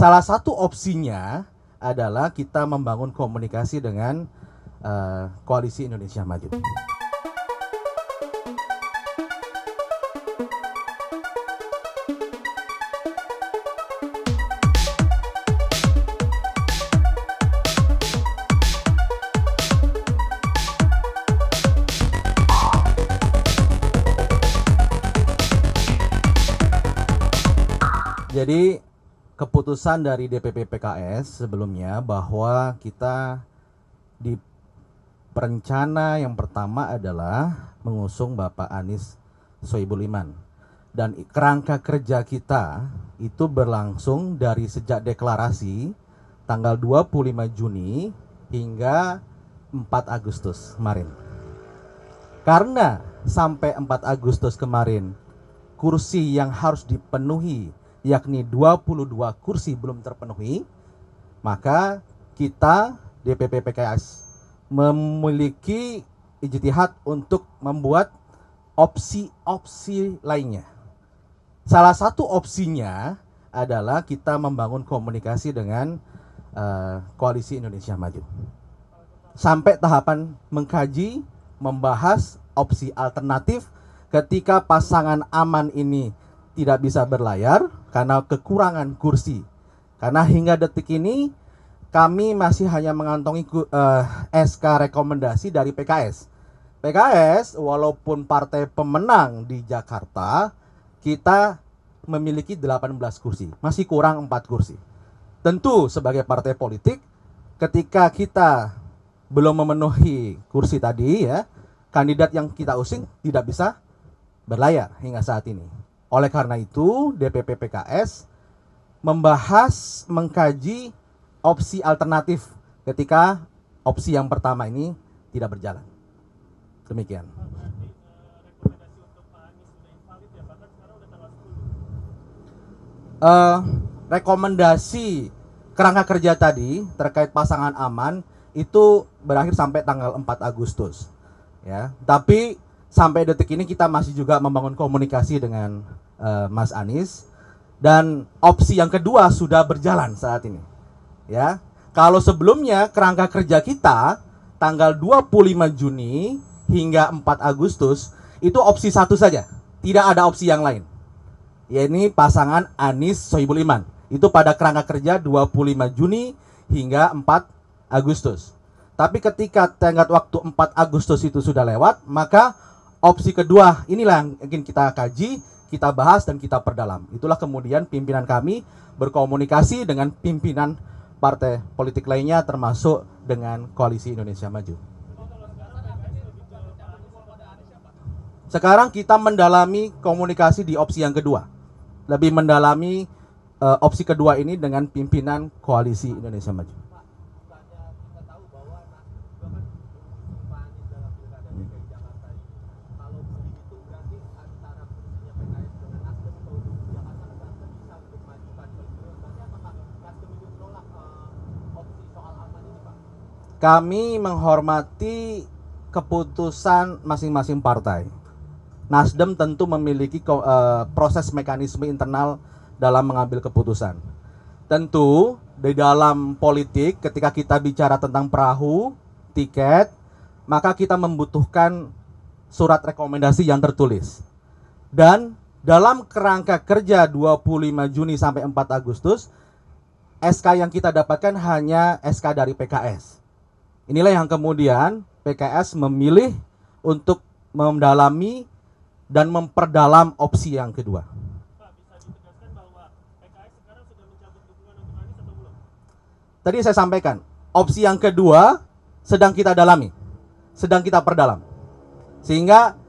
Salah satu opsinya adalah kita membangun komunikasi dengan Koalisi Indonesia Maju. Jadi keputusan dari DPP PKS sebelumnya bahwa kita di perencana yang pertama adalah mengusung Bapak Anies Sohibul Iman. Dan kerangka kerja kita itu berlangsung dari sejak deklarasi tanggal 25 Juni hingga 4 Agustus kemarin. Karena sampai 4 Agustus kemarin kursi yang harus dipenuhi yakni 22 kursi belum terpenuhi, maka kita DPP PKS memiliki ijtihad untuk membuat opsi-opsi lainnya. Salah satu opsinya adalah kita membangun komunikasi dengan Koalisi Indonesia Maju. Sampai tahapan mengkaji, membahas opsi alternatif ketika pasangan aman ini tidak bisa berlayar karena kekurangan kursi. Karena hingga detik ini kami masih hanya mengantongi SK rekomendasi dari PKS. PKS walaupun partai pemenang di Jakarta, kita memiliki 18 kursi, masih kurang 4 kursi. Tentu sebagai partai politik, ketika kita belum memenuhi kursi tadi ya, kandidat yang kita usung tidak bisa berlayar hingga saat ini. Oleh karena itu, DPP PKS membahas, mengkaji opsi alternatif ketika opsi yang pertama ini tidak berjalan. Demikian. Rekomendasi kerangka kerja tadi terkait pasangan aman itu berakhir sampai tanggal 4 Agustus. Ya, tapi sampai detik ini kita masih juga membangun komunikasi dengan Mas Anies, dan opsi yang kedua sudah berjalan saat ini. Ya, kalau sebelumnya kerangka kerja kita tanggal 25 Juni hingga 4 Agustus itu opsi satu saja, tidak ada opsi yang lain. Yaitu pasangan Anies Sohibul Iman. Itu pada kerangka kerja 25 Juni hingga 4 Agustus. Tapi ketika tenggat waktu 4 Agustus itu sudah lewat, maka opsi kedua inilah yang ingin kita kaji, kita bahas, dan kita perdalam. Itulah kemudian pimpinan kami berkomunikasi dengan pimpinan partai politik lainnya termasuk dengan Koalisi Indonesia Maju. Sekarang kita mendalami komunikasi di opsi yang kedua. Lebih mendalami opsi kedua ini dengan pimpinan Koalisi Indonesia Maju. Kami menghormati keputusan masing-masing partai. Nasdem tentu memiliki proses mekanisme internal dalam mengambil keputusan. Tentu di dalam politik ketika kita bicara tentang perahu, tiket, maka kita membutuhkan surat rekomendasi yang tertulis. Dan dalam kerangka kerja 25 Juni sampai 4 Agustus, SK yang kita dapatkan hanya SK dari PKS. Inilah yang kemudian PKS memilih untuk mendalami dan memperdalam opsi yang kedua. Pak, bisa ditegaskan bahwa PKS sekarang sudah mencabut dukungan untuk Anies atau belum? Tadi saya sampaikan, opsi yang kedua sedang kita dalami, sedang kita perdalam. Sehingga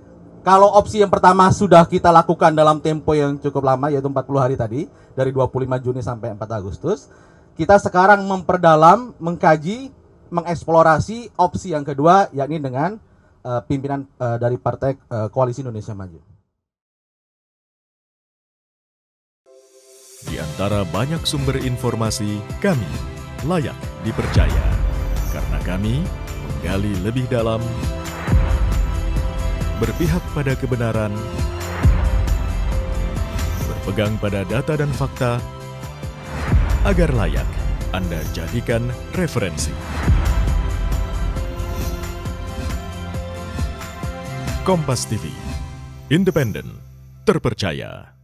kalau opsi yang pertama sudah kita lakukan dalam tempo yang cukup lama, yaitu 40 hari tadi, dari 25 Juni sampai 4 Agustus, kita sekarang memperdalam, mengkaji, mengeksplorasi opsi yang kedua, yakni dengan pimpinan dari Partai Koalisi Indonesia Maju. Di antara banyak sumber informasi, kami layak dipercaya. Karena kami menggali lebih dalam, berpihak pada kebenaran, berpegang pada data dan fakta, Agar layak, Anda jadikan referensi. Kompas TV, independen, terpercaya.